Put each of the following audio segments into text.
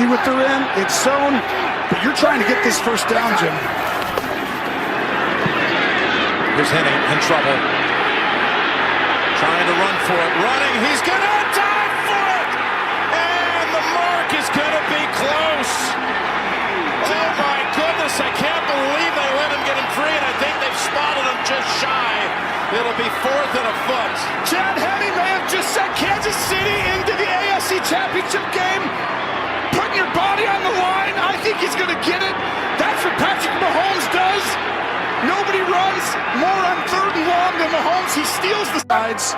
see what they're in. It's zone, but you're trying to get this first down, Jim. Here's Henne in trouble. Trying to run for it. Running. He's going to dive for it. And the mark is going to be close. Oh, my goodness. I can't believe they let him get him free, and I think they've spotted him just shy. It'll be 4th and a foot. Chad Henne may have just sent Kansas City into the AFC Championship game. Putting your body on the line. I think he's going to get it. That's what Patrick Mahomes does. Nobody runs more on 3rd and long than Mahomes. He steals the sides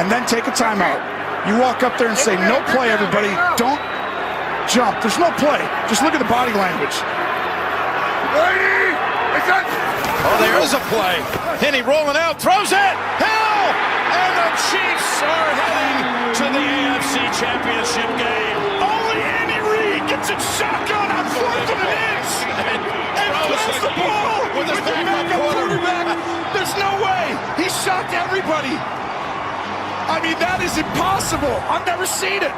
and then take a timeout. You walk up there and say, no play, everybody. Don't jump. There's no play. Just look at the body language. Oh, there is a play. Henne rolling out, throws it. Hill! And the Chiefs are heading to the AFC Championship game. Only Andy Reid gets a shotgun on 4th and an inch. And throws the ball with his backup quarterback. There's no way. He shocked everybody. I mean, that is impossible. I've never seen it.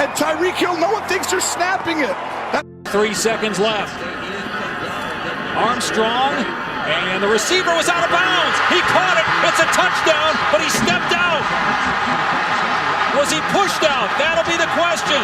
And Tyreek Hill, no one thinks they're snapping it. 3 seconds left. Armstrong, and the receiver was out of bounds. He caught it. It's a touchdown, but he stepped out. Was he pushed out? That'll be the question.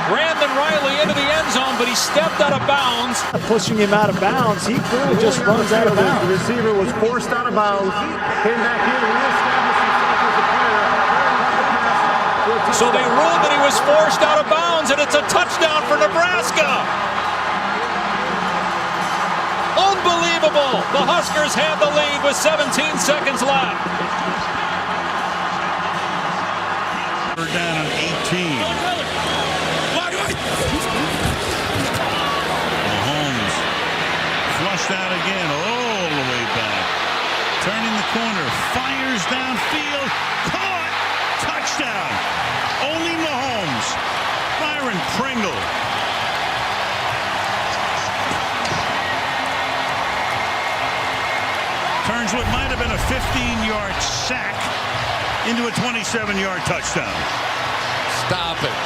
Brandon Riley into the end zone, but he stepped out of bounds. Pushing him out of bounds, he clearly just runs out of bounds. The receiver was forced out of bounds, came back in, reestablished himself as a player. So they ruled that he was forced out of bounds, and it's a touchdown for Nebraska. Unbelievable. The Huskers had the lead with 17 seconds left. We're down on 18. Mahomes flushed out again all the way back. Turning the corner, fires downfield, caught, touchdown. Only Mahomes. Byron Pringle. Turns what might have been a 15-yard sack into a 27-yard touchdown. Stop it.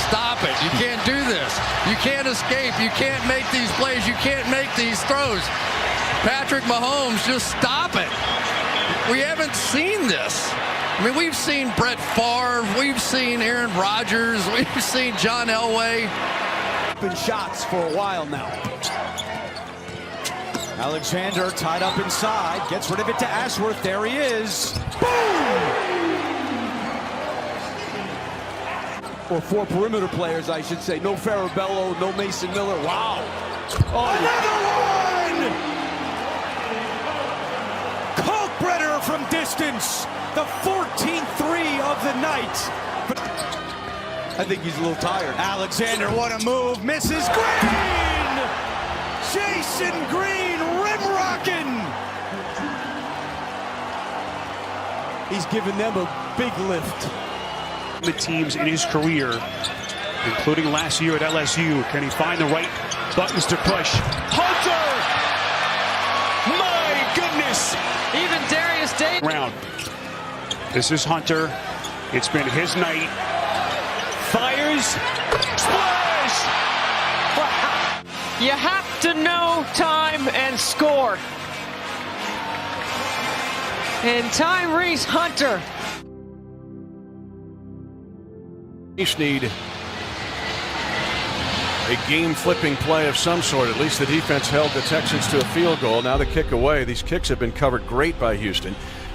Stop it. You can't do this. You can't escape. You can't make these plays. You can't make these throws. Patrick Mahomes, just stop it. We haven't seen this. I mean, we've seen Brett Favre, we've seen Aaron Rodgers, we've seen John Elway. Been shots for a while now. Alexander tied up inside, gets rid of it to Ashworth. There he is. Boom! Or 4 perimeter players, I should say. No Farabello, no Mason Miller. Wow. Oh, another one! Kalkbrenner from distance. The 14th 3 of the night. But I think he's a little tired. Alexander, what a move. Misses Green! Jason Green, rim rocking! He's giving them a big lift. The teams in his career, including last year at LSU. Can he find the right buttons to push? Hunter! My goodness! Even Darius Day. Round. This is Hunter. It's been his night. Fires. Splash! You have to know time and score. And Tyrese Hunter. Need a game-flipping play of some sort. At least the defense held the Texans to a field goal. Now the kick away. These kicks have been covered great by Houston.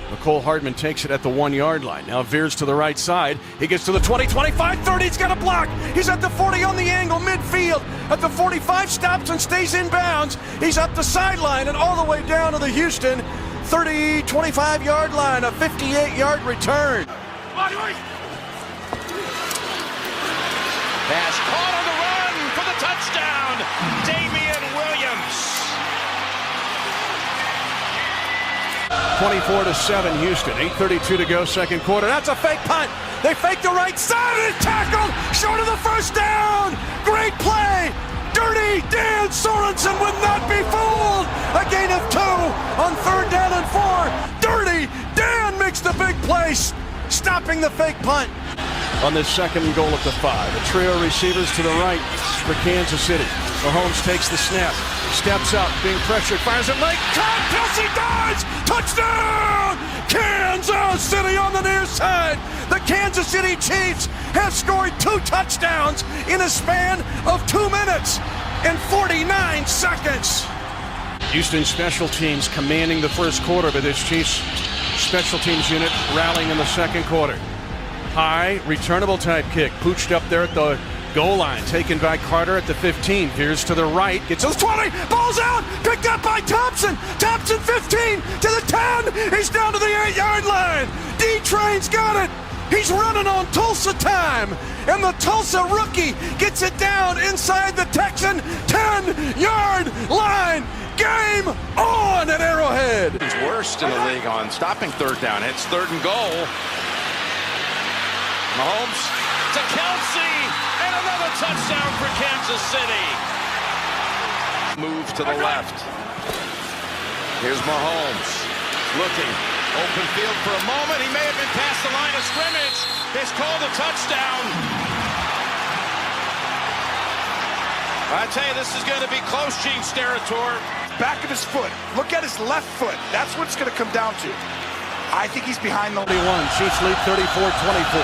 Mecole Hardman takes it at the 1-yard line. Now veers to the right side. He gets to the 20, 25, 30. He's got a block. He's at the 40 on the angle, midfield. At the 45, stops and stays in bounds. He's up the sideline and all the way down to the Houston 30, 25-yard line. A 58-yard return. Pass caught on the run for the touchdown. Damian Williams. 24-7 Houston. 8:32 to go, second quarter. That's a fake punt. They fake the right side and it's tackled short of the first down. Great play. Dirty Dan Sorensen would not be fooled. A gain of 2 on 3rd down and 4. place, stopping the fake punt. On this second and goal at the 5, a trio of receivers to the right for Kansas City. Mahomes takes the snap, steps up, being pressured, fires it late, caught, Kelsey dives, touchdown! Kansas City on the near side. The Kansas City Chiefs have scored 2 touchdowns in a span of 2 minutes and 49 seconds. Houston special teams commanding the first quarter, but this Chiefs special teams unit rallying in the second quarter. High, returnable type kick, pooched up there at the goal line, taken by Carter at the 15, veers to the right, gets to the 20, ball's out, picked up by Thompson, Thompson 15 to the 10, he's down to the 8-yard line. D-Train's got it, he's running on Tulsa time, and the Tulsa rookie gets it down inside the Texan 10-yard line. Game on at Arrowhead. He's worst in the league on stopping third down. It's 3rd and goal. Mahomes to Kelsey, and another touchdown for Kansas City. Move to the left. Here's Mahomes looking. Open field for a moment. He may have been past the line of scrimmage. It's called a touchdown. I tell you, this is going to be close, Gene Steratore. Back of his foot. Look at his left foot. That's what it's going to come down to. I think he's behind the 31. Chiefs lead 34-24.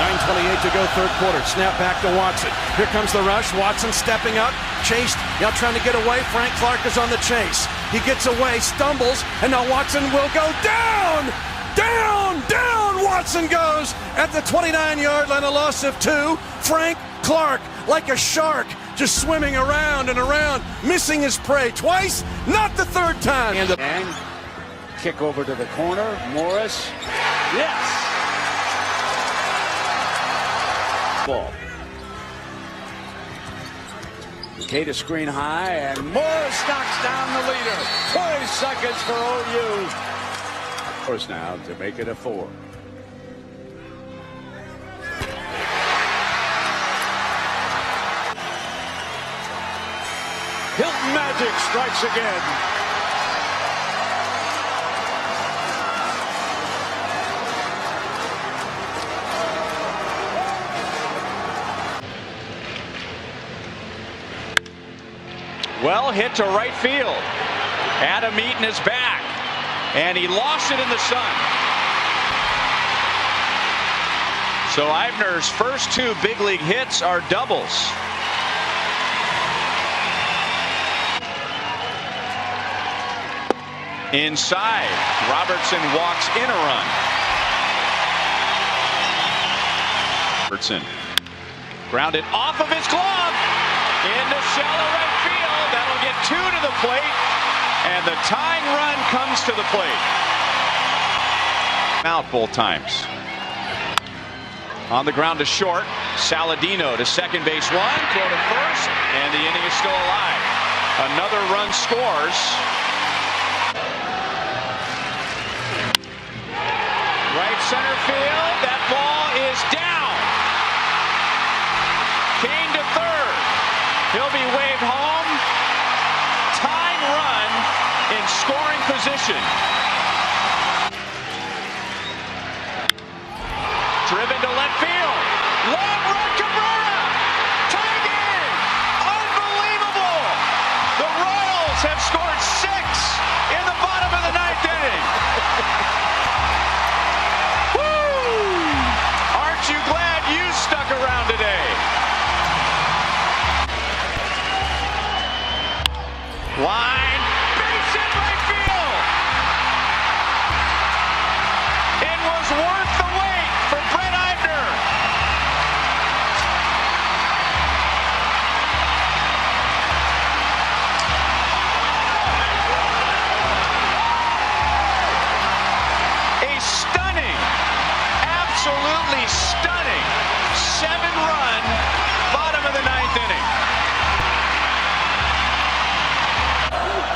9:28 to go, third quarter. Snap back to Watson. Here comes the rush. Watson stepping up. Chased. Now trying to get away. Frank Clark is on the chase. He gets away, stumbles, and now Watson will go down. Down, down. Watson goes at the 29-yard line, a loss of 2. Frank Clark, like a shark, just swimming around and around, missing his prey twice, not the third time. And kick over to the corner. Morris. Yes. Ball. Decatur screen high, and Morris knocks down the leader. 20 seconds for OU. First now to make it a 4. Hilton Magic strikes again. Well hit to right field. Adam Eaton is back, and he lost it in the sun. So Eibner's first 2 big league hits are doubles. Inside, Robertson walks in a run. Robertson grounded off of his glove into shallow right field. That'll get 2 to the plate, and the tying run comes to the plate. Out both times. On the ground to short, Saladino to second base 1, throw to first, and the inning is still alive. Another run scores. Right center field, that ball is down. Kane to third. He'll be waved home. Tying run in scoring position. Driven to left field. Long run, Cabrera. Tied in. Unbelievable. The Royals have scored 6 in the bottom of the 9th inning. Aren't you glad you stuck around today? Line, base hit right field. It was worth the wait for Brett Eibner. A stunning, absolutely stunning 7-run bottom of the 9th inning.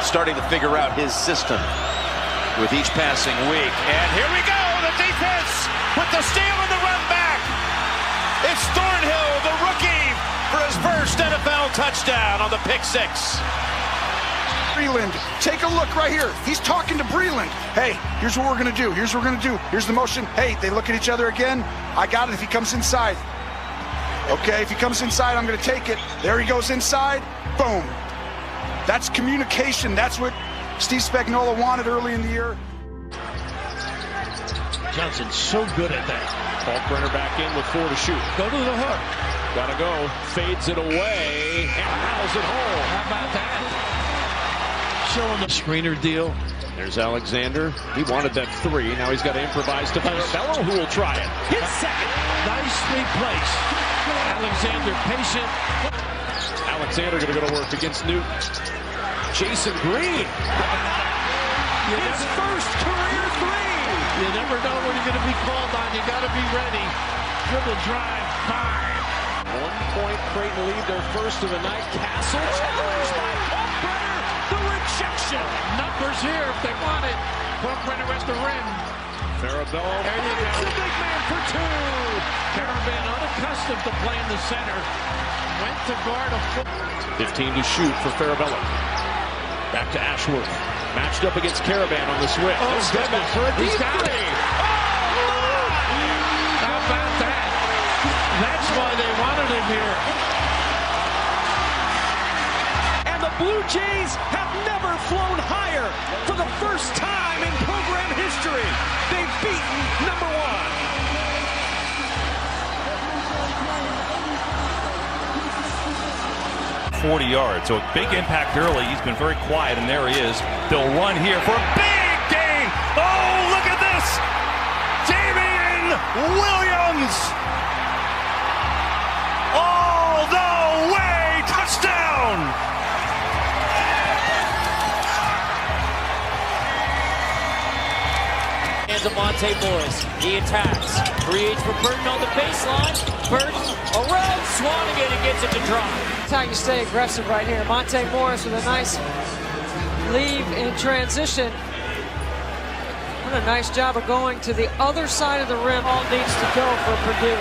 Starting to figure out his system with each passing week. And here we go, the defense with the steal and the run back. It's Thornhill, the rookie, for his first NFL touchdown on the pick 6. Breland, take a look right here. He's talking to Breland. Hey, here's what we're going to do. Here's what we're going to do. Here's the motion. Hey, they look at each other again. I got it if he comes inside. Okay, if he comes inside, I'm going to take it. There he goes inside. Boom. That's communication. That's what Steve Spagnuolo wanted early in the year. Johnson's so good at that. Kalkbrenner back in with 4 to shoot. Go to the hook. Gotta go. Fades it away and rattles it home. How about that? Showing the screener deal. There's Alexander. He wanted that 3. Now he's got to improvise to Farabello, who will try it. His second. Nicely placed. Alexander patient. Alexander going to go to work against Newton. Jason Green. His first career 3. You never know when you're going to be called on. You got to be ready. Dribble drive. Fine. 1-point Creighton lead, their first of the night. Castle challenged by Kalkbrenner. The rejection. Numbers here if they want it. Kalkbrenner at the rim. Farabello. There you go. The big man for 2. Caravan unaccustomed to playing the center. Went to guard a foot. 15 to shoot for Farabello. Back to Ashworth. Matched up against Caravan on the switch. Oh, Devin for a deep three. Oh, how about that? That's why they wanted him here. And the Blue Jays have never flown higher. For the first time in program history, they've beaten number 1. 40 yards, so a big impact early. He's been very quiet, and there he is. They'll run here for a big gain. Oh, look at this! Damian Williams! All the way! Touchdown! Hands of Monte Morris. He attacks. Creates for Burton on the baseline. Burton around Swanigan and gets it to drop. That's how you stay aggressive right here. Monte Morris with a nice leave in transition. What a nice job of going to the other side of the rim. All needs to go for Purdue.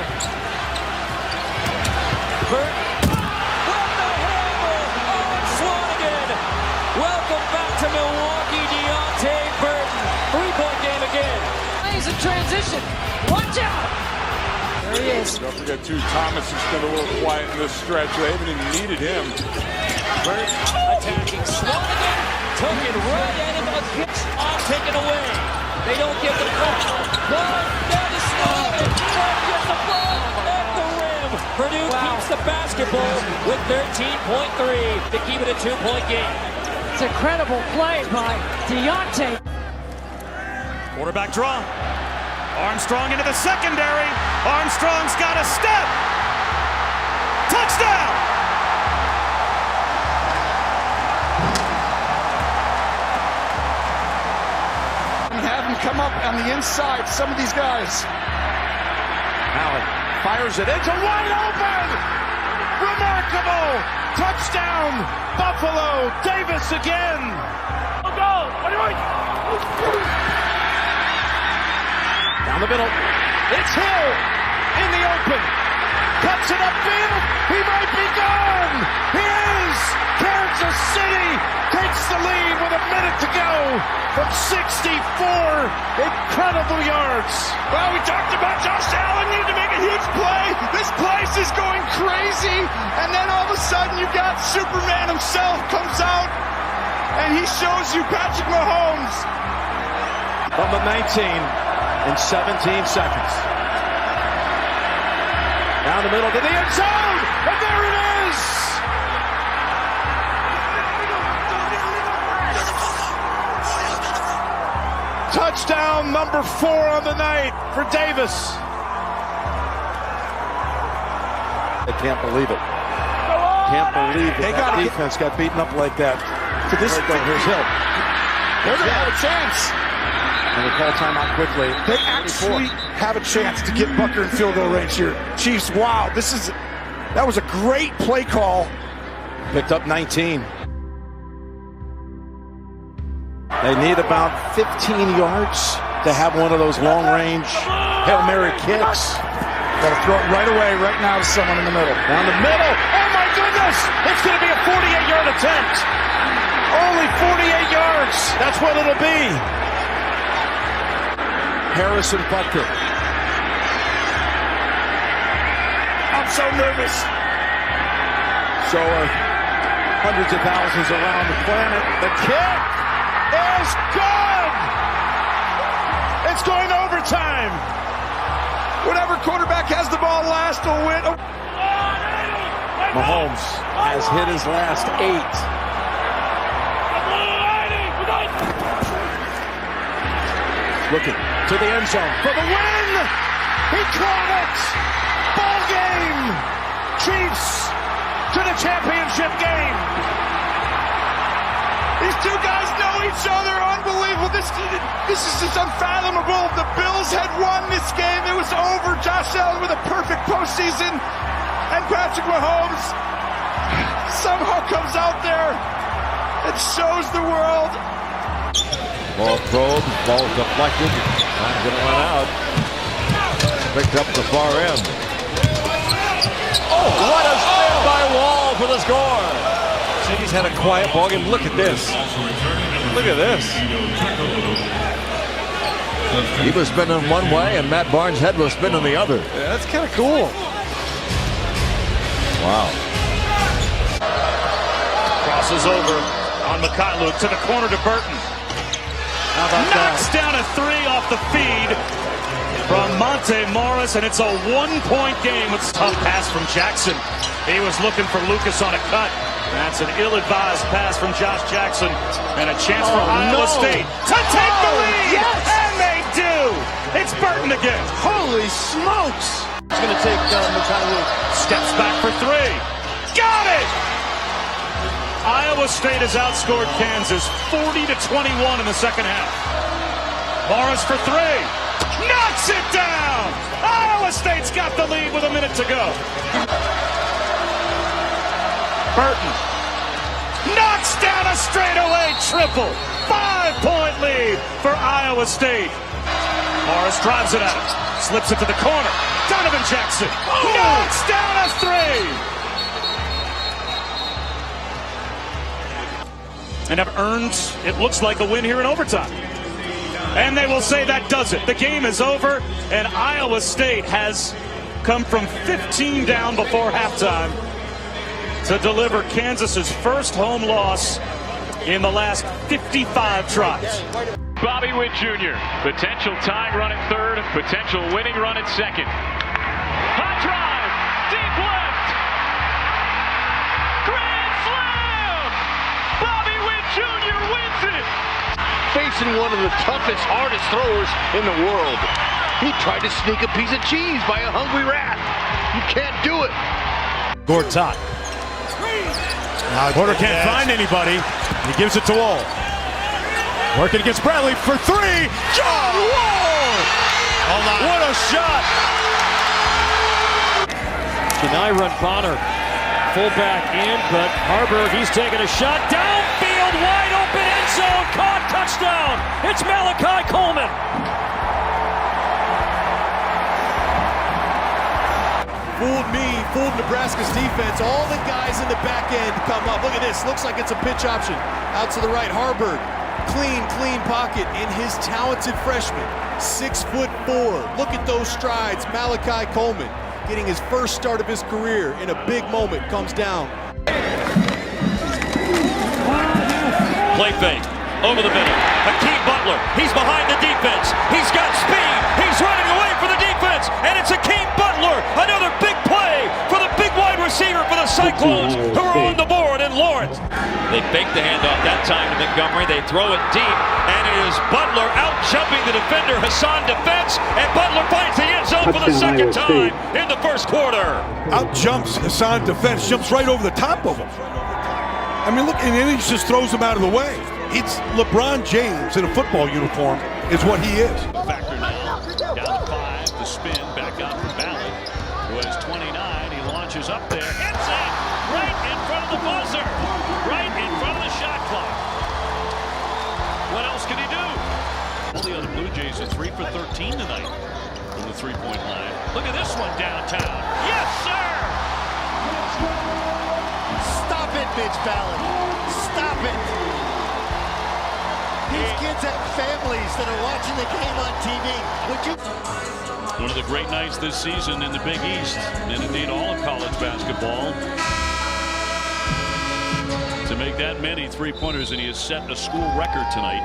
Burton. What the hammer on Swanigan. Welcome back to Milwaukee, Deontay Burton. 3-point game again. Plays in transition. Watch out. There he is. Don't forget, too, Thomas has been a little quiet in this stretch. They haven't even needed him. Burton attacking. Swanigan took it right at him. Against all taken away. They don't get the ball. One down to Swanigan. One gets the ball at the rim. Purdue keeps the basketball with 13.3 to keep it a 2-point game. It's an incredible play by Deontay. Quarterback draw. Armstrong into the secondary. Armstrong's got a step. Touchdown! And have him come up on the inside, some of these guys. Allen fires it into wide open. Remarkable touchdown, Buffalo. Davis again. Down the middle. It's Hill in the open. Cuts it upfield. He might be gone. He is. Kansas City takes the lead with a minute to go from 64 incredible yards. Well, we talked about Josh Allen needing to make a huge play. This place is going crazy. And then all of a sudden you got Superman himself comes out and he shows you Patrick Mahomes. From the 19 in 17 seconds. Down the middle to the end zone. And there it is. Touchdown number 4 on the night for Davis. I can't believe it. Can't believe it. That defense got beaten up like that. So this here's Hill. They're going to have a chance. And they call timeout quickly. They actually have a chance to get Butker in field goal range here. Chiefs, wow, that was a great play call. Picked up 19. They need about 15 yards to have one of those long-range Hail Mary kicks. Got to throw it right away, right now to someone in the middle. Down the middle. Oh, my goodness. It's going to be a 48-yard attempt. Only 48 yards. That's what it'll be. Harrison Butker. I'm so nervous. So are hundreds of thousands around the planet. The kick is good. It's going to overtime. Whatever quarterback has the ball last will win. Mahomes has hit his last 8. Looking to the end zone for the win. He caught it. Ball game. Chiefs to the championship game. These two guys know each other. Unbelievable. This is just unfathomable. The Bills had won this game. It was over. Josh Allen with a perfect postseason. And Patrick Mahomes somehow comes out there and shows the world. Ball probed, ball deflected. Not going to run out. Picked up the far end. Oh, what a spin by Wall for the score. City's had a quiet ball game. Look at this. Look at this. He was spinning one way, and Matt Barnes' head was spinning the other. Yeah, that's kind of cool. Wow. Crosses over on Mikhailuk to the corner to Burton. Knocks down a 3 off the feed from Monte Morris, and it's a 1-point game. It's a tough pass from Jackson. He was looking for Lucas on a cut. That's an ill-advised pass from Josh Jackson, and a chance for Iowa State to take the lead. Yes. And they do. It's Burton again. Holy smokes. He's going to take Mikhailuk. Steps back for 3. Got it! Iowa State has outscored Kansas 40-21 in the second half. Morris for 3. Knocks it down! Iowa State's got the lead with a minute to go. Burton knocks down a straightaway triple. 5-point lead for Iowa State. Morris drives it out. Slips it to the corner. Donovan Jackson knocks down a 3. And have earned, it looks like, a win here in overtime. And they will say that does it. The game is over, and Iowa State has come from 15 down before halftime to deliver Kansas's first home loss in the last 55 tries. Bobby Witt Jr., potential tying run at third, potential winning run at second. Hot drive, deep left, grand slam! Bobby Witt Jr. wins it! Facing one of the toughest, hardest throwers in the world. He tried to sneak a piece of cheese by a hungry rat. You can't do it. Gortat. Porter can't find anybody. He gives it to Wall. Working against Bradley for 3. John Wall! What a shot! Kenai run Bonner. Fullback in, but Harburg, he's taking a shot. Downfield, wide open end zone. Caught, touchdown. It's Malachi Coleman. Fooled me, fooled Nebraska's defense. All the guys in the back end come up. Look at this. Looks like it's a pitch option. Out to the right, Harburg. Clean pocket in his talented freshman. 6'4". Look at those strides. Malachi Coleman getting his first start of his career in a big moment. Comes down. Play fake. Over the middle. Hakeem Butler. He's behind the defense. He's got speed. He's running away for the defense. And it's Hakeem Butler. Another big play for the big wide receiver for the Cyclones, who are on the board in Lawrence. They fake the handoff that time to Montgomery. They throw it deep. And it is Butler out jumping the defender, Hassan Defense. And Butler finds the end zone for the second time in the first quarter. Out jumps Hassan Defense, jumps right over the top of him. I mean, look, and then he just throws him out of the way. It's LeBron James in a football uniform is what he is. Factor now, down to 5, the spin, back out for Ballard, who has 29, he launches up there, hits it, right in front of the buzzer, right in front of the shot clock. What else can he do? All the other Blue Jays are 3 for 13 tonight from the three-point line. Look at this one downtown. Yes, sir! Stop it, Mitch Ballard. Stop it. These kids have families that are watching the game on TV. Would you? One of the great nights this season in the Big East, and indeed all of college basketball. To make that many three-pointers, and he has set a school record tonight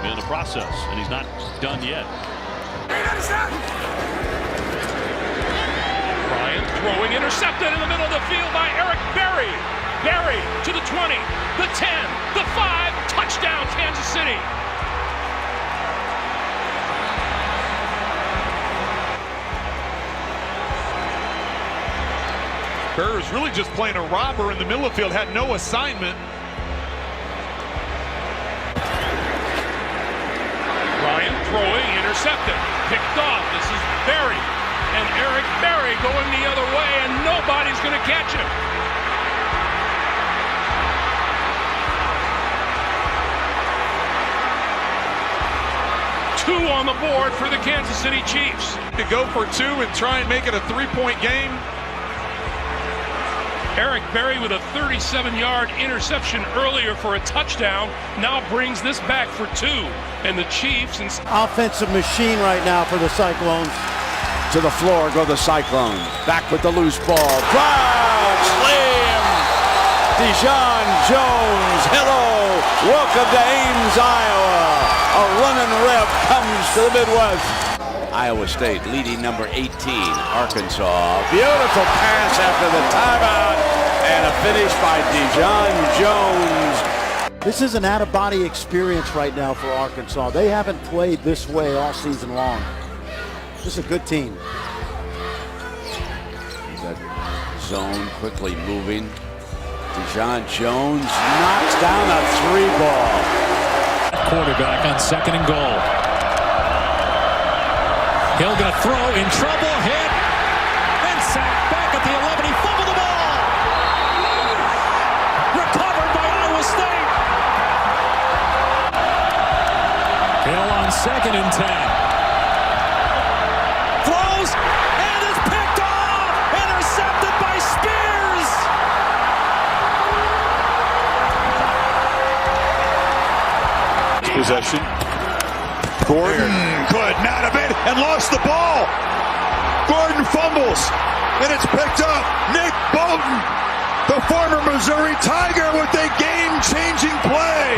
in the process, and he's not done yet. Bryant throwing, intercepted in the middle of the field by Eric Berry. Berry to the 20, the 10, the 5, touchdown Kansas City. Bears really just playing a robber in the middle of the field, had no assignment. Bryant throwing, intercepted, picked off. This is Berry, and Eric Berry going the other way, and nobody's going to catch him. Two on the board for the Kansas City Chiefs. To go for two and try and make it a three-point game. Eric Berry with a 37-yard interception earlier for a touchdown now brings this back for two. And the Chiefs... Offensive machine right now for the Cyclones. To the floor go the Cyclones. Back with the loose ball. Drive! Slam! Dijon Jones. Hello! Welcome to Ames, Iowa. A running rep comes to the Midwest. Iowa State leading number 18, Arkansas. Beautiful pass after the timeout, and a finish by Dijon Jones. This is an out-of-body experience right now for Arkansas. They haven't played this way all season long. This is a good team. That zone quickly moving. Dijon Jones knocks down a three ball. Quarterback on 2nd and goal. Hill gonna throw, in trouble, hit, and sacked back at the 11. He fumbled the ball. Recovered by Iowa State. Hill on 2nd and 10. Throws, and it's picked off. Intercepted by Spears. Possession. Gordon could not have been and lost the ball. Gordon fumbles and it's picked up. Nick Bolton, the former Missouri Tiger, with a game-changing play.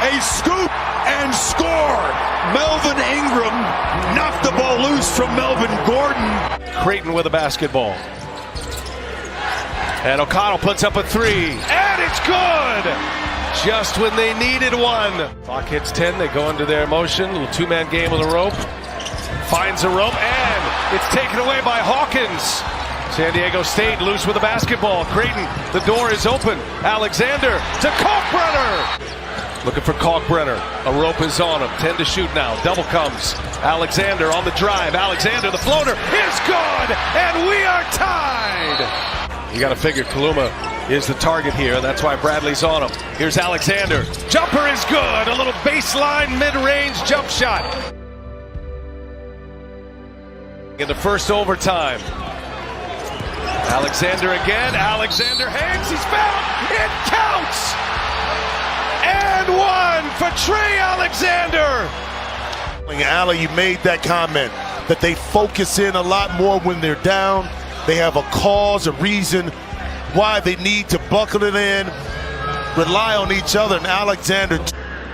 A scoop and score. Melvin Ingram knocked the ball loose from Melvin Gordon. Creighton with a basketball. And O'Connell puts up a three. And it's good! Just when they needed one. Clock hits 10, they go into their motion. Little two-man game with a rope. Finds a rope, and it's taken away by Hawkins. San Diego State loose with a basketball. Creighton, the door is open. Alexander to Kalkbrenner. Looking for Kalkbrenner. A rope is on him. 10 to shoot now. Double comes. Alexander on the drive. Alexander, the floater is good, and we are tied. You got to figure Kaluma is the target here. That's why Bradley's on him. Here's Alexander. Jumper is good. A little baseline mid-range jump shot. In the first overtime. Alexander again. Alexander hangs. He's found. It counts. And one for Trey Alexander. Allie, you made that comment that they focus in a lot more when they're down. They have a cause, a reason why they need to buckle it in, rely on each other, and Alexander.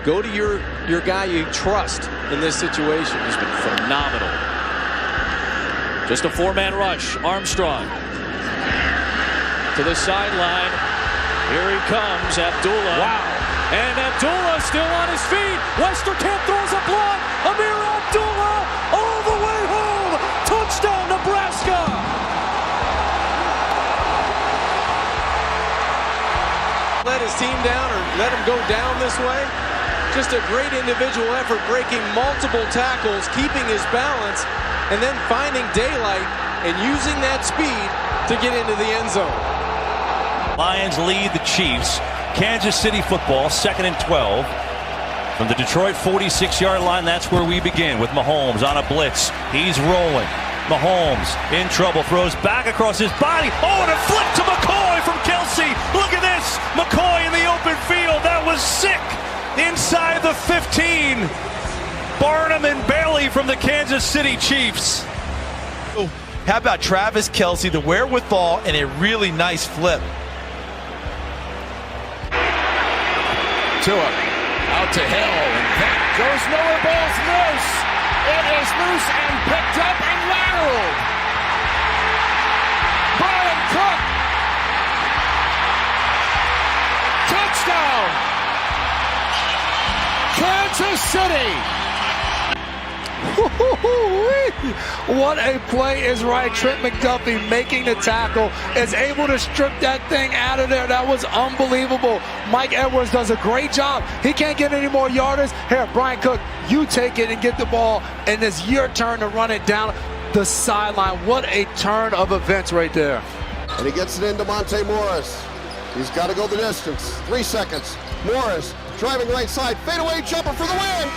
Go to your guy you trust in this situation. He's been phenomenal. Just a four-man rush. Armstrong to the sideline. Here he comes, Abdullah. Wow. And Abdullah still on his feet. Westerkamp throws a block. Amir Abdullah all the way home. Touchdown, Nebraska. Let his team down or let him go down this way. Just a great individual effort, breaking multiple tackles, keeping his balance, and then finding daylight and using that speed to get into the end zone. Lions lead the Chiefs. Kansas City football, 2nd and 12. From the Detroit 46-yard line, that's where we begin with Mahomes on a blitz. He's rolling. Mahomes in trouble, throws back across his body. Oh, and a flip to McCoy from Kelsey. Look at this. McCoy in the open field. That was was sick inside the 15. Barnum and Bailey from the Kansas City Chiefs. How about Travis Kelce, the wherewithal, and a really nice flip. Tua out to Hill, and that goes nowhere. Ball's loose. It is loose and picked up and lateraled. Brian Cook. Touchdown. Kansas City. What a play is right. Trent McDuffie making the tackle, is able to strip that thing out of there. That was unbelievable. Mike Edwards does a great job. He can't get any more yardage. Here, Brian Cook, you take it and get the ball, and it's your turn to run it down the sideline. What a turn of events right there. And he gets it into Monte Morris. He's got to go the distance. 3 seconds. Morris driving right side. Fadeaway jumper for the win.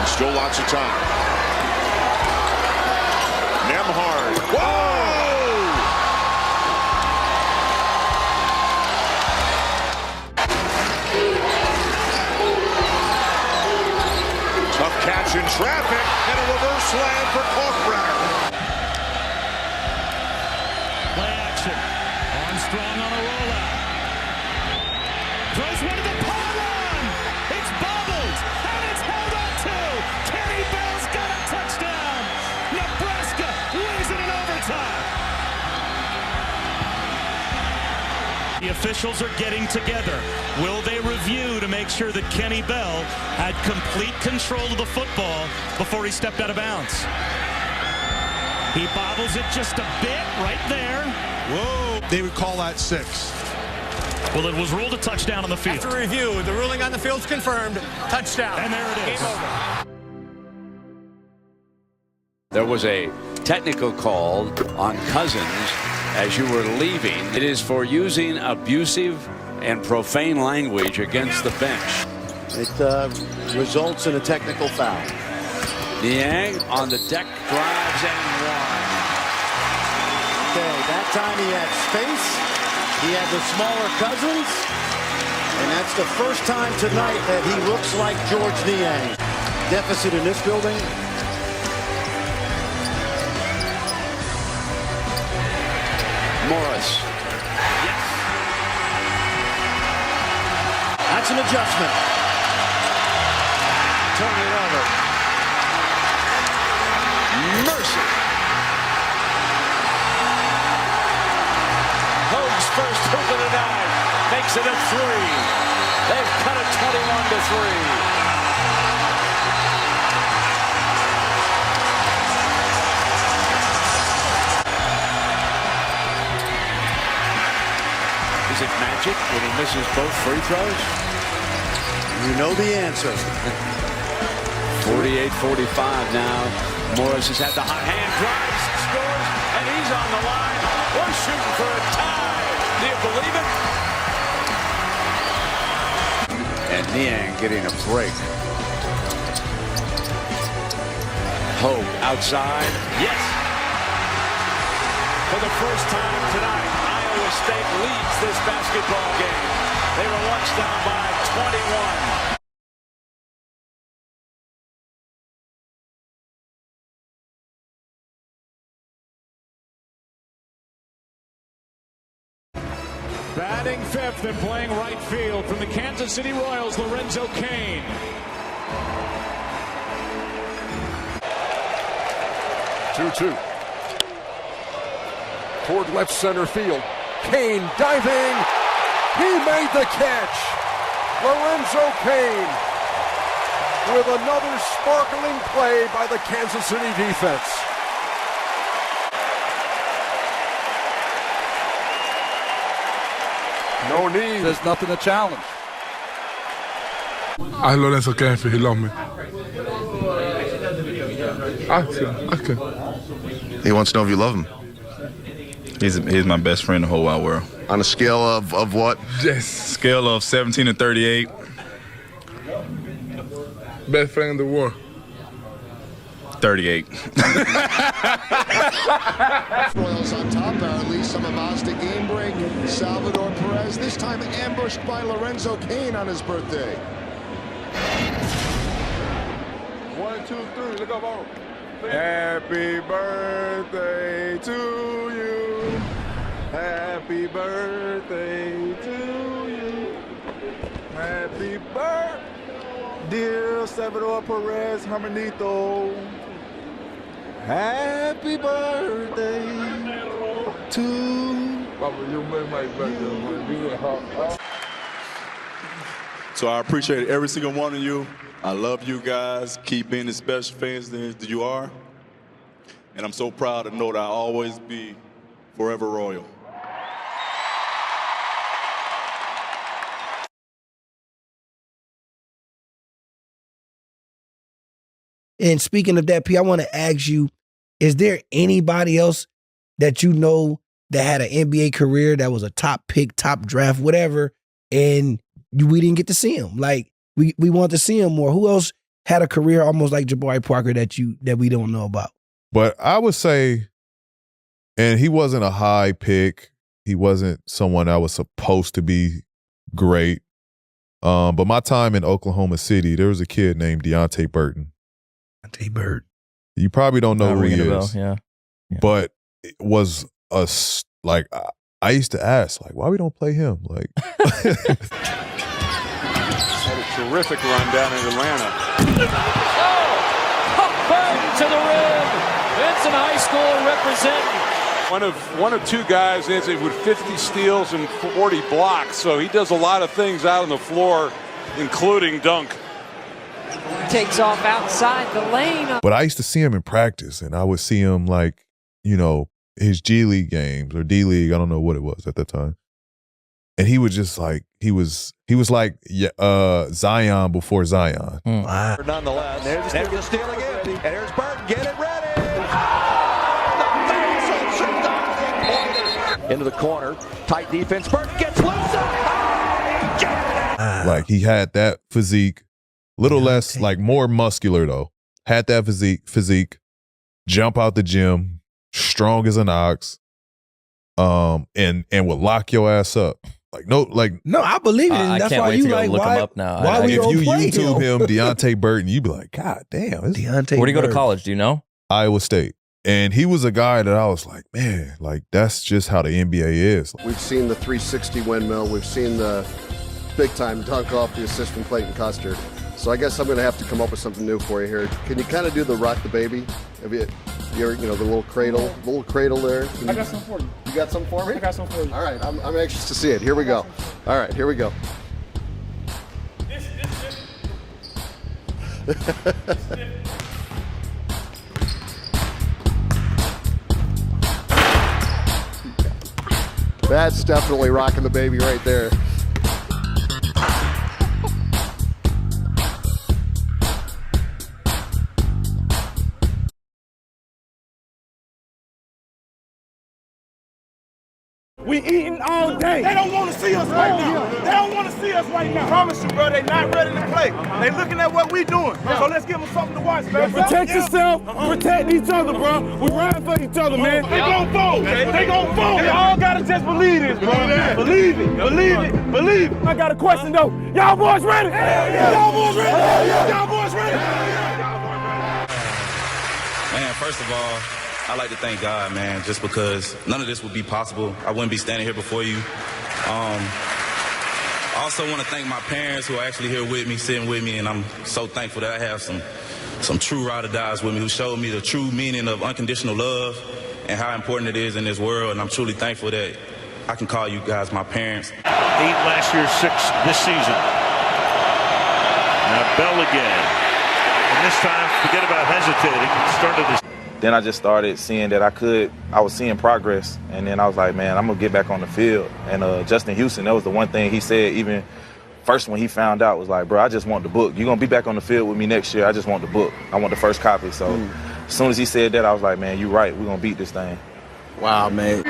Still lots of time. Nembhard. Whoa! Tough catch in traffic and a reverse slam for Kalkbrenner. Play action. Armstrong on a rollout. Throws one to the pylon. It's bobbled and it's held on to. Kenny Bell's got a touchdown. Nebraska wins it in overtime. The officials are getting together. Will they review to make sure that Kenny Bell had complete control of the football before he stepped out of bounds? He bobbles it just a bit right there. Whoa. They would call that 6. Well, it was ruled a touchdown on the field. After review, the ruling on the field's confirmed. Touchdown. And there it is. Game over. There was a technical call on Cousins as you were leaving. It is for using abusive and profane language against the bench. It results in a technical foul. Niang on the deck, drives and one. Okay, that time he had space. He had the smaller Cousins. And that's the first time tonight that he looks like George Niang. Deficit in this building. Morris. Yes. That's an adjustment. Turn it over. Mercy. Hogue's first hook of the night. Makes it a 3. They've cut it 21-3. Is it magic when he misses both free throws? You know the answer. 48-45 now. Morris has had the hot hand, drives, scores, and he's on the line. We're shooting for a tie. Do you believe it? And Niang getting a break. Hogue outside. Yes. For the first time tonight, Iowa State leads this basketball game. They were once down by 21. Batting fifth and playing right field from the Kansas City Royals, Lorenzo Cain. Two. Toward left center field. Cain diving. He made the catch. Lorenzo Cain with another sparkling play by the Kansas City defense. No need. There's nothing to challenge. I Lorenzo Cain for he love me. Ask him. He wants to know if you love him. He's my best friend in the whole wide world. On a scale of what? Just scale of 17 to 38. Best friend in the world. 38. Royals on top, or at least some Mazda game break. Salvador Perez, this time ambushed by Lorenzo Cain on his birthday. 1, 2, 3, look up on. Happy birthday to you. Happy birthday to you. Happy birthday, dear Salvador Perez Hermanito. Happy birthday to you. So I appreciate every single one of you. I love you guys. Keep being the special fans that you are. And I'm so proud to know that I'll always be forever Royal. And speaking of that, P, I want to ask you, is there anybody else that you know that had an NBA career that was a top pick, top draft, whatever, and we didn't get to see him? Like, we want to see him more. Who else had a career almost like Jabari Parker that we don't know about? But I would say, and he wasn't a high pick. He wasn't someone that was supposed to be great. But my time in Oklahoma City, there was a kid named Deontay Burton. Deontay Burton. You probably don't know who he is. Yeah. But it was like I used to ask, like, why we don't play him? Like, Had a terrific run down in Atlanta. Burton to the rim. Vincent High School representing. One of two guys ends it with 50 steals and 40 blocks, so he does a lot of things out on the floor, including dunk. Takes off outside the lane. but I used to see him in practice, and I would see him like, his G League games or D League. I don't know what it was at that time. And he would just like, he was like Zion before Zion. Wow. Nonetheless, there's the steal again. And here's Burton. Get it ready. Into the corner. Tight defense. Burton gets loose. Like he had that physique, little less, like more muscular though. Had that physique, jump out the gym, strong as an ox, and would lock your ass up. No, I believe it. And that's why you like, look why, him up now. why we if don't you play YouTube him? Deontay Burton, you'd be like, God damn. Deontay Where did he go to Burton. college? Do you know? Iowa State. And he was a guy that I was like, man, like that's just how the NBA is. We've seen the 360 windmill. We've seen the big-time dunk off the assist from Clayton Custer. So I guess I'm going to have to come up with something new for you here. Can you kind of do the rock the baby? Have you ever, the little cradle there? I got something for you. You got something for me? I got something for you. All right, I'm anxious to see it. Here we go. All right, here we go. That's definitely rocking the baby right there. We eating all day. They don't want to see us right now. They don't want to see us right now. I promise you, bro, they not ready to play. They looking at what we doing. So let's give them something to watch, man. Protect yourself. Protect each other, bro. We riding for each other, man. They gon' fold. They gon' fold. Y'all gotta just believe this, bro. Believe it. Believe it. Believe it. I got a question, though. Y'all boys ready? Y'all boys ready? Y'all boys ready? Man, first of all, I'd like to thank God, man, just because none of this would be possible. I wouldn't be standing here before you. I also want to thank my parents who are actually here with me, sitting with me, and I'm so thankful that I have some true ride or dies with me who showed me the true meaning of unconditional love and how important it is in this world, and I'm truly thankful that I can call you guys my parents. 8 last year, 6 this season. Now Bell again. And this time, forget about hesitating. Started this. Then I just started seeing that I was seeing progress, and then I was like, man, I'm gonna get back on the field. And Justin Houston, that was the one thing he said even first when he found out, was like, bro, I just want the book. You're gonna be back on the field with me next year. I just want the book. I want the first copy. So as soon as he said that, I was like, man, you're right. We're gonna beat this thing. Wow, man.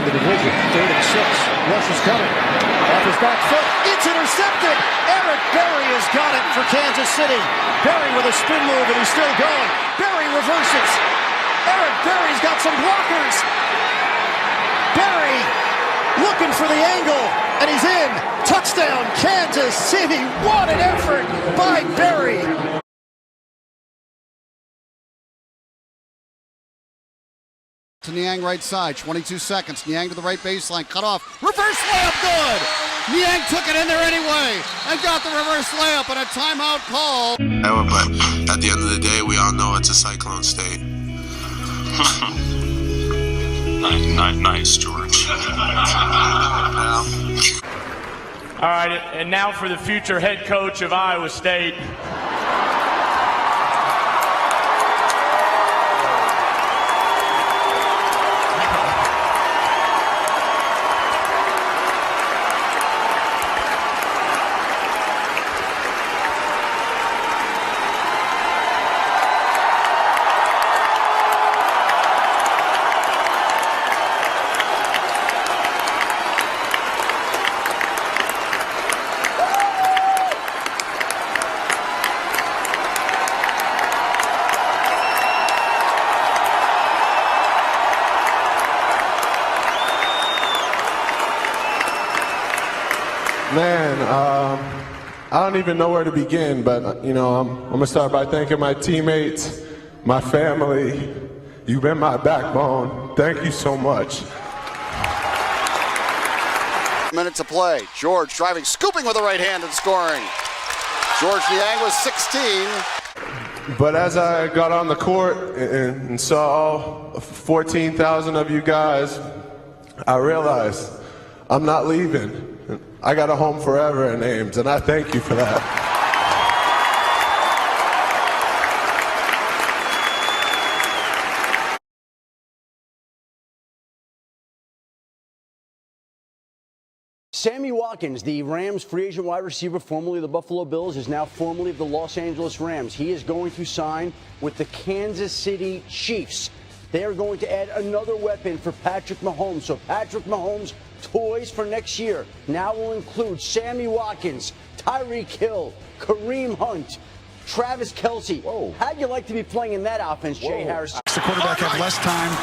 the division. 3rd and 6. Rush is coming. Off his back foot. It's intercepted. Eric Berry has got it for Kansas City. Berry with a spin move, and he's still going. Berry reverses. Eric Berry's got some blockers. Berry looking for the angle, and he's in. Touchdown, Kansas City. What an effort by Berry. To Niang right side, 22 seconds. Niang to the right baseline, cut off. Reverse layup, good! Niang took it in there anyway and got the reverse layup and a timeout call. But at the end of the day, we all know it's a cyclone state. Nice, George. All right, and now for the future head coach of Iowa State. Man, I don't even know where to begin, but, you know, I'm going to start by thanking my teammates, my family. You've been my backbone. Thank you so much. Minute to play. George driving, scooping with the right hand and scoring. George Niang was 16. But as I got on the court and saw all 14,000 of you guys, I realized I'm not leaving. I got a home forever in Ames, and I thank you for that. Sammy Watkins, the Rams free agent wide receiver, formerly of the Buffalo Bills, is now formerly of the Los Angeles Rams. He is going to sign with the Kansas City Chiefs. They are going to add another weapon for Patrick Mahomes. So Patrick Mahomes' toys for next year now will include Sammy Watkins, Tyreek Hill, Kareem Hunt, Travis Kelce. Whoa. How'd you like to be playing in that offense, Jay Harris? The quarterback had less time.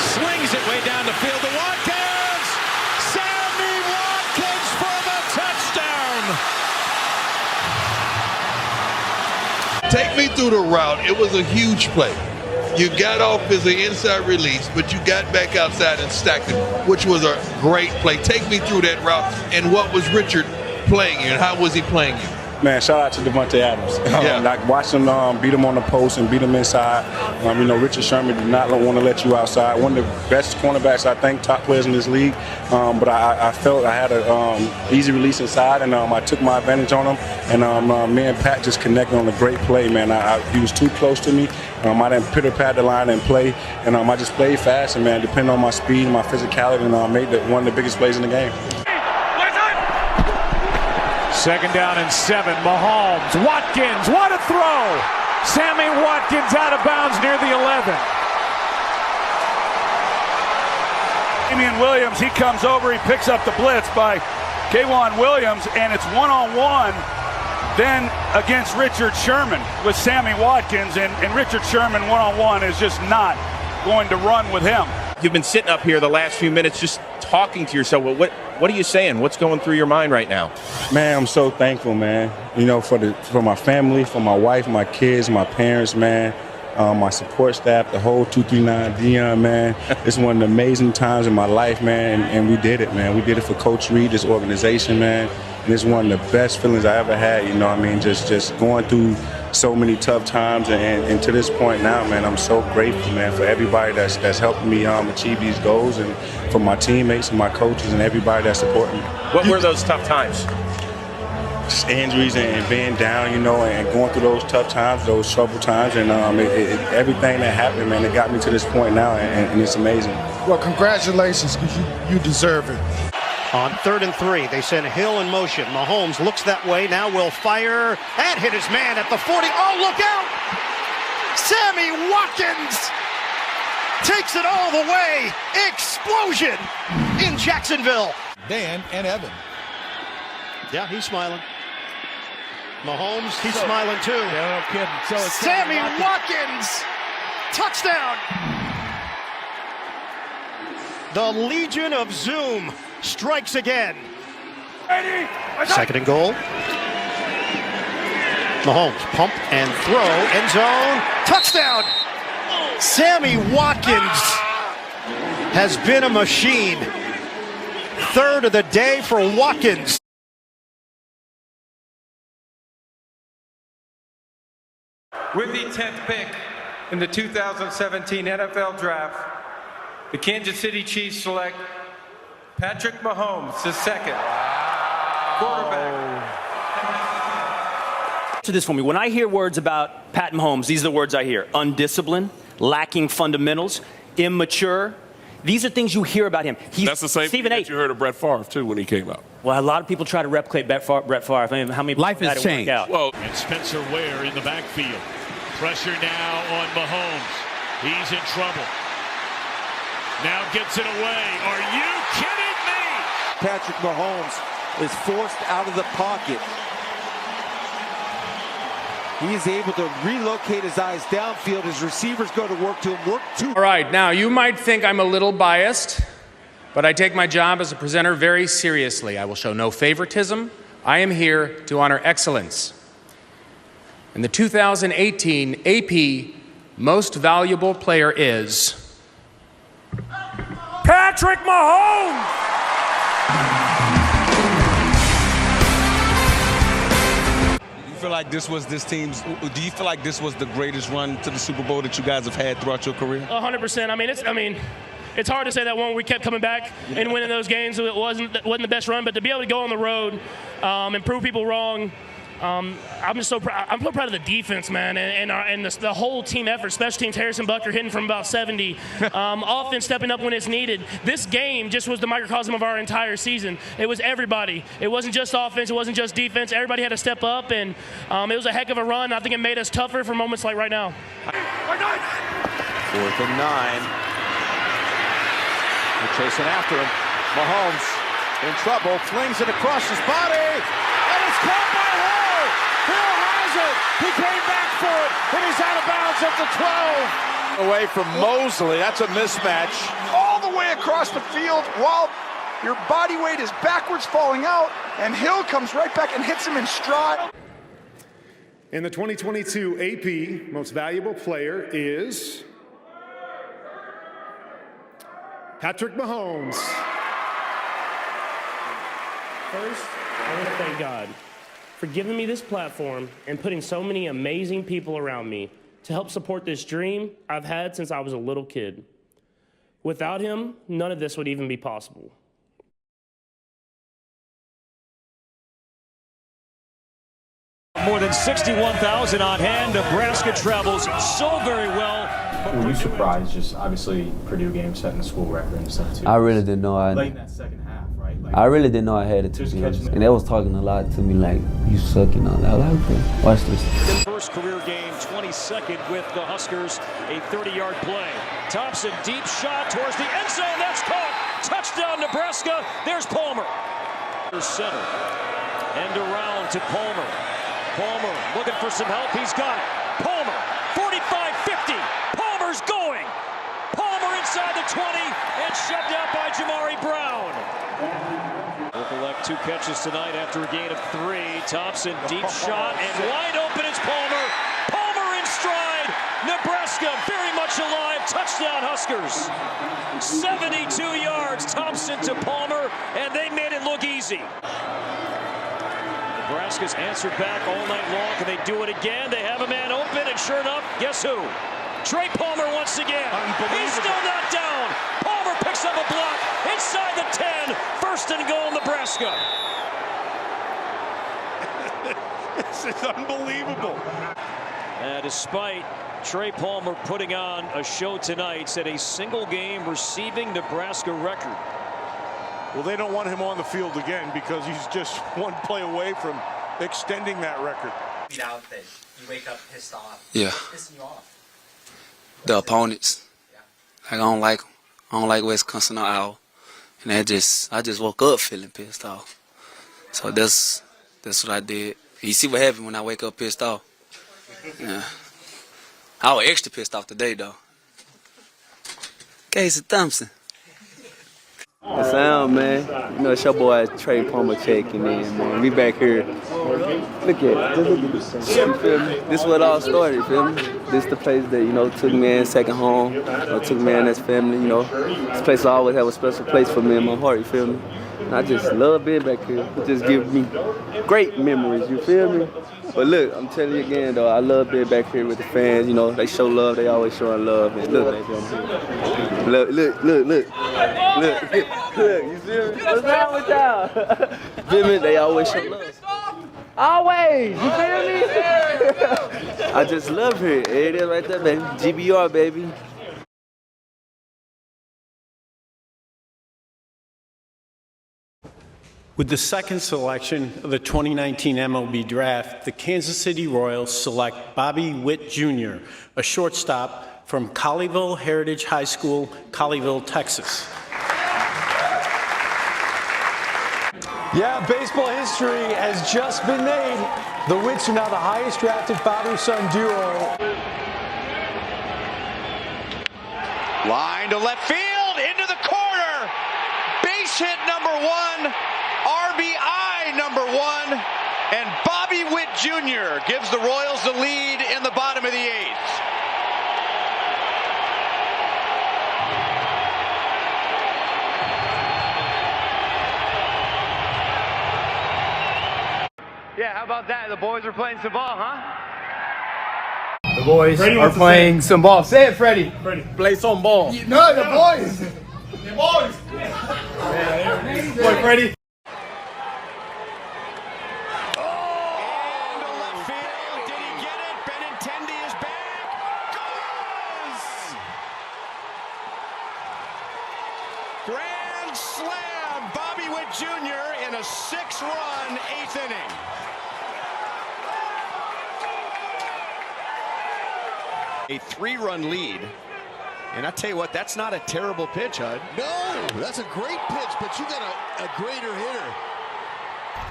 Swings it way down the field to Watkins. Sammy Watkins for the touchdown. Take me through the route. It was a huge play. You got off as an inside release, but you got back outside and stacked it, which was a great play. Take me through that route and what was Richard playing you and how was he playing you? Man, shout out to Devontae Adams. Like watching him beat him on the post and beat him inside. You know, Richard Sherman did not want to let you outside. One of the best cornerbacks, I think, top players in this league. But I felt I had an easy release inside, and I took my advantage on him. And me and Pat just connected on a great play, man. He was too close to me. I didn't pitter-pat the line and play. And I just played fast, and, man, depending on my speed and my physicality, and made one of the biggest plays in the game. 2nd down and 7. Mahomes, Watkins, what a throw! Sammy Watkins out of bounds near the 11. Damian Williams, he comes over, he picks up the blitz by K'Waun Williams, and it's one-on-one then against Richard Sherman with Sammy Watkins, and Richard Sherman one-on-one is just not going to run with him. You've been sitting up here the last few minutes just talking to yourself. What are you saying? What's going through your mind right now? Man, I'm so thankful, man. You know, for my family, for my wife, my kids, my parents, man. My support staff, the whole 239 Dion, man. It's one of the amazing times in my life, man, and we did it, man. We did it for Coach Reed, this organization, man. And it's one of the best feelings I ever had, you know what I mean? Just going through so many tough times, and to this point now, man, I'm so grateful, man, for everybody that's helping me achieve these goals, and for my teammates and my coaches and everybody that's supporting me. What were those tough times? Just injuries and being down, you know, and going through those tough times, those troubled times, and everything that happened, man, it got me to this point now, and it's amazing. Well, congratulations, because you deserve it. On 3rd and 3, they send Hill in motion. Mahomes looks that way, now will fire and hit his man at the 40. Oh, look out! Sammy Watkins takes it all the way. Explosion in Jacksonville. Dan and Evan. Yeah, he's smiling. Mahomes, he's smiling too. Yeah, no kidding. So it's Sammy Watkins, touchdown. The Legion of Zoom strikes again. Second and goal. Mahomes, pump and throw, end zone, touchdown. Sammy Watkins has been a machine. Third of the day for Watkins. With the 10th pick in the 2017 NFL Draft, the Kansas City Chiefs select Patrick Mahomes, the second quarterback. Answer this for me. When I hear words about Pat Mahomes, these are the words I hear. Undisciplined, lacking fundamentals, immature. These are things you hear about him. That's the same thing that you heard of Brett Favre, too, when he came out. Well, a lot of people try to replicate Brett Favre. I mean, how many Life has changed. Well, and Spencer Ware in the backfield. Pressure now on Mahomes. He's in trouble. Now gets it away. Are you kidding me? Patrick Mahomes is forced out of the pocket. He is able to relocate his eyes downfield. His receivers go to work to him. All right, now you might think I'm a little biased, but I take my job as a presenter very seriously. I will show no favoritism. I am here to honor excellence. And the 2018 AP Most Valuable Player is Patrick Mahomes! Do you feel like this was this team's, do you feel like this was the greatest run to the Super Bowl that you guys have had throughout your career? 100%. It's hard to say that when we kept coming back and winning those games. It wasn't the best run, but to be able to go on the road and prove people wrong, I'm just so proud. I'm so proud of the defense, man, and the whole team effort. Special teams, Harrison Butker hitting from about 70. Offense stepping up when it's needed. This game just was the microcosm of our entire season. It was everybody. It wasn't just offense. It wasn't just defense. Everybody had to step up, and it was a heck of a run. I think it made us tougher for moments like right now. 4th and 9. They're chasing after him. Mahomes in trouble, flings it across his body, and it's caught by Hill. Hill has it. He came back for it, and he's out of bounds at the 12. Away from Mosley. That's a mismatch. All the way across the field while your body weight is backwards falling out, and Hill comes right back and hits him in stride. And the 2022 AP Most Valuable Player is Patrick Mahomes. First, I want to thank God for giving me this platform and putting so many amazing people around me to help support this dream I've had since I was a little kid. Without him, none of this would even be possible. More than 61,000 on hand. Nebraska travels so very well. Were you surprised, just obviously Purdue game setting the school record and stuff too? I really didn't know. Late in that second half, right? I really didn't know I had it to be honest. And they was talking a lot to me like, you suck and all that. I was like, okay, watch this. First career game, 22nd with the Huskers, a 30-yard play. Thompson, deep shot towards the end zone. That's caught. Touchdown, Nebraska. There's Palmer. Center. End around to Palmer. Palmer looking for some help. He's got it. Palmer, 45-50. Palmer's going. Palmer inside the 20 and shoved out by Jamari Brown. Will collect 2 catches tonight after a gain of 3. Thompson, deep shot, and wide open is Palmer. Palmer in stride. Nebraska very much alive. Touchdown Huskers. 72 yards. Thompson to Palmer, and they made it look easy. Nebraska's answered back all night long. Can they do it again? They have a man open, and sure enough, guess who? Trey Palmer once again. He's still not down. Palmer picks up a block inside the 10. First and goal, Nebraska. This is unbelievable. Despite Trey Palmer putting on a show tonight, set a single game receiving Nebraska record. Well, they don't want him on the field again because he's just one play away from extending that record. Out that you wake up pissed off. Yeah. What's pissing you off? the opponents. Like, I don't like them. I don't like Wisconsin or Iowa. And I just woke up feeling pissed off. So that's what I did. You see what happened when I wake up pissed off? Yeah. I was extra pissed off today, though. Casey Thompson. The sound, man. You know, it's your boy Trey Palmer checking in, man. We back here. Look at this. You feel me? This is what it all started, you feel me? This is the place that, you know, took me in second home. Took me in as family, you know. This place will always have a special place for me in my heart, you feel me? And I just love being back here. It just gives me great memories, you feel me? But look, I'm telling you again, though, I love being back here with the fans. You know, they show love. They always showing love. And look, baby, I'm here. Look. You see me? What's wrong with y'all? Feel me? They always show love. Always. You feel me? I just love here. There it is right there, baby. GBR, baby. With the second selection of the 2019 MLB Draft, the Kansas City Royals select Bobby Witt Jr., a shortstop from Colleyville Heritage High School, Colleyville, Texas. Yeah, baseball history has just been made. The Witts are now the highest drafted father-son duo. Line to left field, into the corner. Base hit number 1. RBI number 1, and Bobby Witt Jr. gives the Royals the lead in the bottom of the 8th. Yeah, how about that? The boys are playing some ball, huh? The boys are playing some ball. Say it, Freddie. Play some ball. No, the boys. The boys. Boy, Freddie. Grand slam, Bobby Witt Jr. in a 6-run 8th inning. A 3-run lead. And I tell you what, that's not a terrible pitch, Hud. No, that's a great pitch, but you got a greater hitter.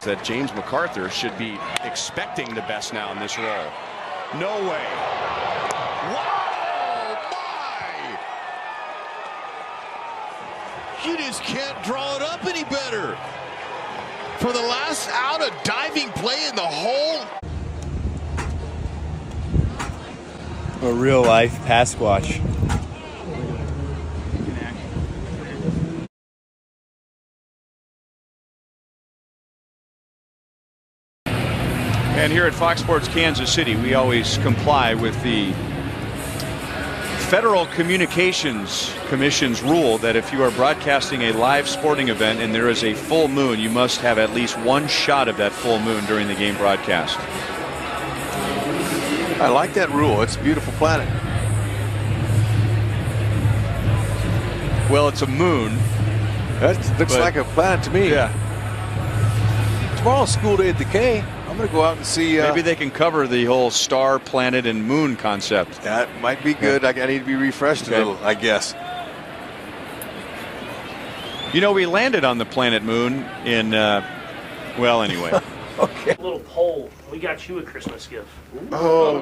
That James MacArthur should be expecting the best now in this role. No way. You just can't draw it up any better. For the last out, a diving play in the hole. A real life Pasquatch. And here at Fox Sports Kansas City, we always comply with the Federal Communications Commission's rule that if you are broadcasting a live sporting event and there is a full moon, you must have at least one shot of that full moon during the game broadcast. I like that rule. It's a beautiful planet. Well, it's a moon. That looks like a planet to me. Yeah. Tomorrow's school day at the K. I'm going to go out and see. Maybe they can cover the whole star, planet, and moon concept. That might be good. Yeah. I need to be refreshed a little, I guess. You know, we landed on the planet Moon in, well, anyway. Okay. A little poll. We got you a Christmas gift. Oh.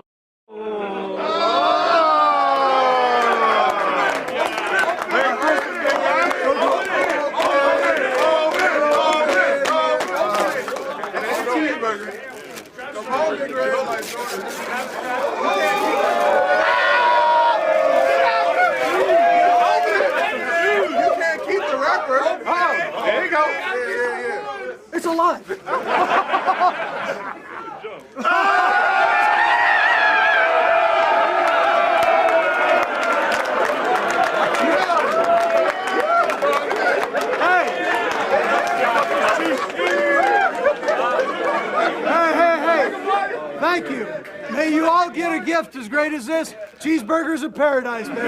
It's a lot. Hey. Thank you. May you all get a gift as great as this. Cheeseburgers of paradise, baby.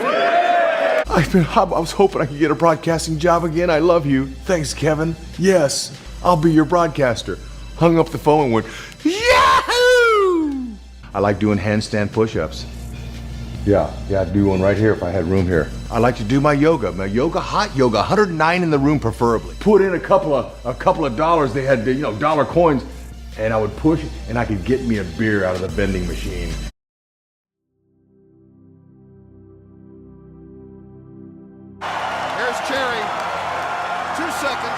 I was hoping I could get a broadcasting job again. I love you. Thanks, Kevin. Yes, I'll be your broadcaster. Hung up the phone and went, Yahoo! I like doing handstand push-ups. Yeah, I'd do one right here if I had room here. I like to do my yoga, hot yoga, 109 in the room preferably. Put in a couple of dollars. They had, dollar coins, and I would push, and I could get me a beer out of the vending machine. Here's Cherry. 2 seconds.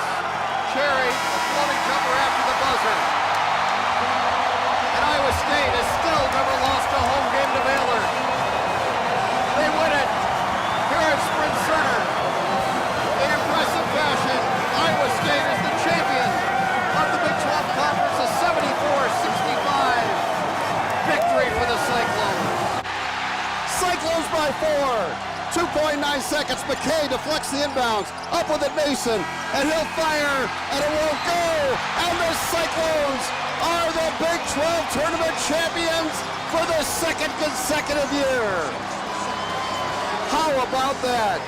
Cherry, a floating jumper after the buzzer. And Iowa State has still never lost a home game to Baylor. They win it here at Sprint Center. In impressive fashion, Iowa State is the champion of the Big 12 Conference, a 74-65 victory for the Cyclones. Cyclones by 4. 2.9 seconds. McKay deflects the inbounds. Up with it, Mason. And he'll fire. And it won't go. And the Cyclones are the Big 12 tournament champions for the second consecutive year. How about that?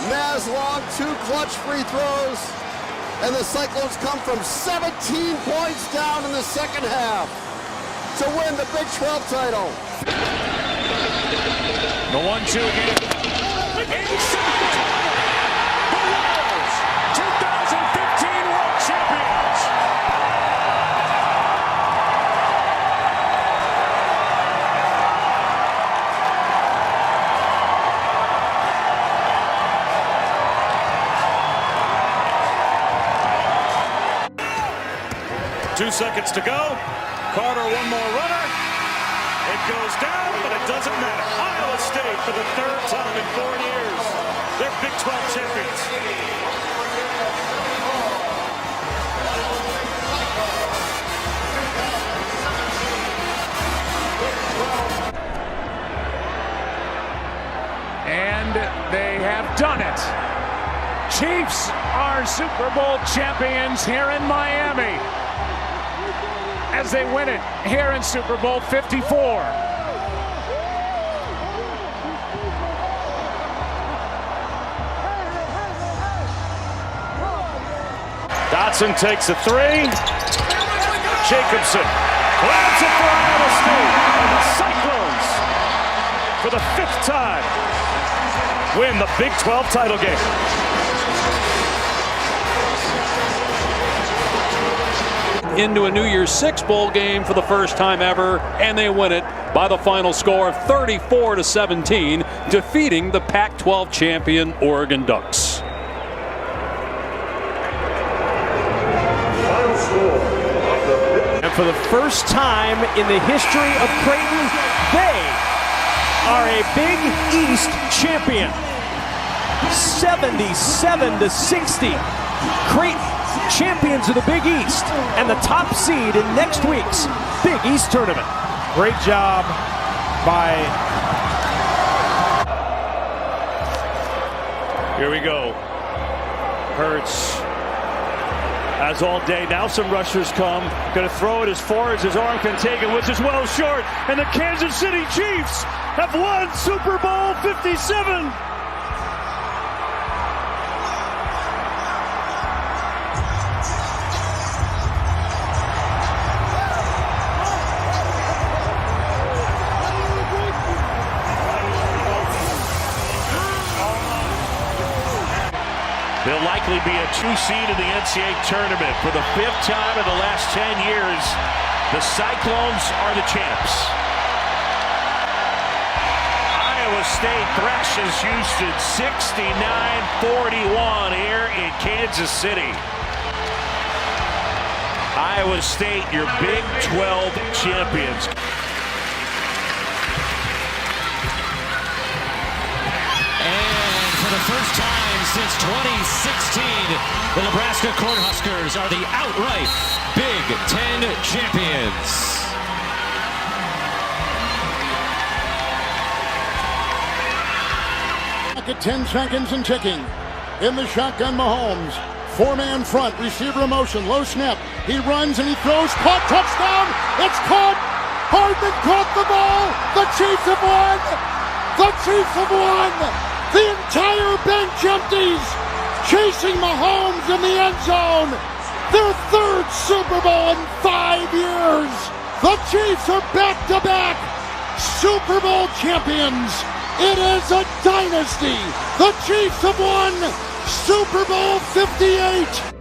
Naz Long, 2 clutch free throws. And the Cyclones come from 17 points down in the second half to win the Big 12 title. The 1-2 again. Inside! The Royals, 2015 World Champions! Two seconds to go. Carter, one more runner. It goes down, but it doesn't matter. Iowa State, for the 3rd time in 4 years, they're Big 12 champions. And they have done it. Chiefs are Super Bowl champions here in Miami, as they win it here in Super Bowl 54. Dotson takes a 3. Jacobson grabs it for Iowa State. And the Cyclones, for the 5th time, win the Big 12 title game. Into a New Year's Six bowl game for the first time ever, and they win it by the final score of 34-17, defeating the Pac-12 champion Oregon Ducks. And for the first time in the history of Creighton, they are a Big East champion. 77-60. Creighton, champions of the Big East, and the top seed in next week's Big East tournament. Great job by... Here we go. Hurts as all day. Now some rushers come. Going to throw it as far as his arm can take it, which is well short. And the Kansas City Chiefs have won Super Bowl 57. They'll likely be a 2 seed in the NCAA tournament for the 5th time in the last 10 years. The Cyclones are the champs. Iowa State thrashes Houston 69-41 here in Kansas City. Iowa State, your Big 12 champions. And for the first time since 2016, the Nebraska Cornhuskers are the outright Big 10 champions. At 10 seconds and ticking. In the shotgun, Mahomes. 4-man front, receiver in motion, low snap. He runs and he throws, caught, touchdown! It's caught! Hardman caught the ball! The Chiefs have won! The Chiefs have won! The entire bench empties! Chasing Mahomes in the end zone! Their 3rd Super Bowl in 5 years! The Chiefs are back-to-back Super Bowl champions. It is a dynasty. The Chiefs have won Super Bowl 58.